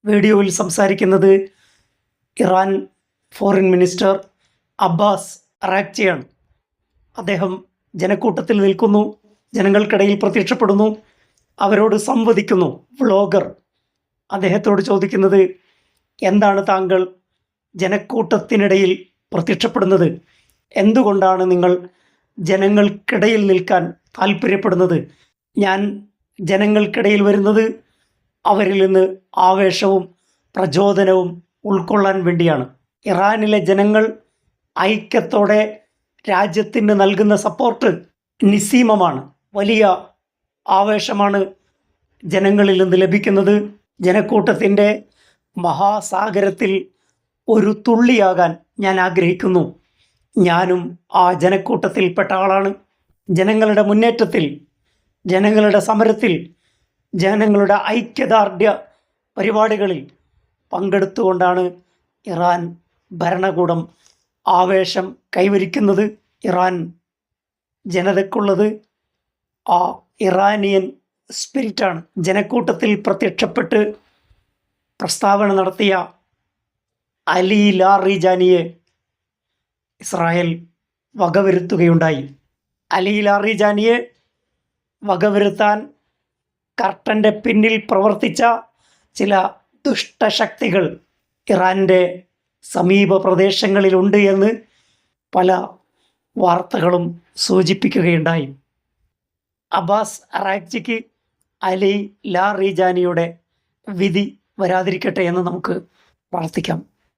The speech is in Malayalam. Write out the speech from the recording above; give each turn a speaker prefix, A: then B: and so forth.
A: വീഡിയോയിൽ സംസാരിക്കുന്നത് ഇറാൻ ഫോറിൻ മിനിസ്റ്റർ അബ്ബാസ് അറാക്ചിയാണ്. അദ്ദേഹം ജനക്കൂട്ടത്തിൽ നിൽക്കുന്നു, ജനങ്ങൾക്കിടയിൽ പ്രത്യക്ഷപ്പെടുന്നു, അവരോട് സംവദിക്കുന്നു. വ്ളോഗർ അദ്ദേഹത്തോട് ചോദിക്കുന്നത്, എന്താണ് താങ്കൾ ജനക്കൂട്ടത്തിനിടയിൽ പ്രത്യക്ഷപ്പെടുന്നത്? എന്തുകൊണ്ടാണ് നിങ്ങൾ ജനങ്ങൾക്കിടയിൽ നിൽക്കാൻ താല്പര്യപ്പെടുന്നത്? ഞാൻ ജനങ്ങൾക്കിടയിൽ വരുന്നത് അവരിൽ നിന്ന് ആവേശവും പ്രചോദനവും ഉൾക്കൊള്ളാൻ വേണ്ടിയാണ്. ഇറാനിലെ ജനങ്ങൾ ഐക്യത്തോടെ രാജ്യത്തിന് നൽകുന്ന സപ്പോർട്ട് നിസ്സീമമാണ്. വലിയ ആവേശമാണ് ജനങ്ങളിൽ നിന്ന് ലഭിക്കുന്നത്. ജനക്കൂട്ടത്തിൻ്റെ മഹാസാഗരത്തിൽ ഒരു തുള്ളിയാകാൻ ഞാൻ ആഗ്രഹിക്കുന്നു. ഞാനും ആ ജനക്കൂട്ടത്തിൽപ്പെട്ട ആളാണ്. ജനങ്ങളുടെ മുന്നേറ്റത്തിൽ, ജനങ്ങളുടെ സമരത്തിൽ, ജനങ്ങളുടെ ഐക്യദാർഢ്യ പരിപാടികളിൽ പങ്കെടുത്തുകൊണ്ടാണ് ഇറാൻ ഭരണകൂടം ആവേശം കൈവരിക്കുന്നത്. ഇറാൻ ജനതയ്ക്കുള്ളത് ആ ഇറാനിയൻ സ്പിരിറ്റാണ്. ജനക്കൂട്ടത്തിൽ പ്രത്യക്ഷപ്പെട്ട് പ്രസ്താവന നടത്തിയ അലി ലാറിജാനിയെ ഇസ്രായേൽ വകവരുത്തുകയുണ്ടായി. അലി ലാറിജാനിയെ വകവരുത്താൻ കർട്ടൻ്റെ പിന്നിൽ പ്രവർത്തിച്ച ചില ദുഷ്ടശക്തികൾ ഇറാൻ്റെ സമീപ പ്രദേശങ്ങളിലുണ്ട് എന്ന് പല വാർത്തകളും സൂചിപ്പിക്കുകയുണ്ടായി. അബ്ബാസ് അറാക്ചിക്ക് അലി ലാറിജാനിയുടെ വിധി വരാതിരിക്കട്ടെ എന്ന് നമുക്ക് പ്രാർത്ഥിക്കാം.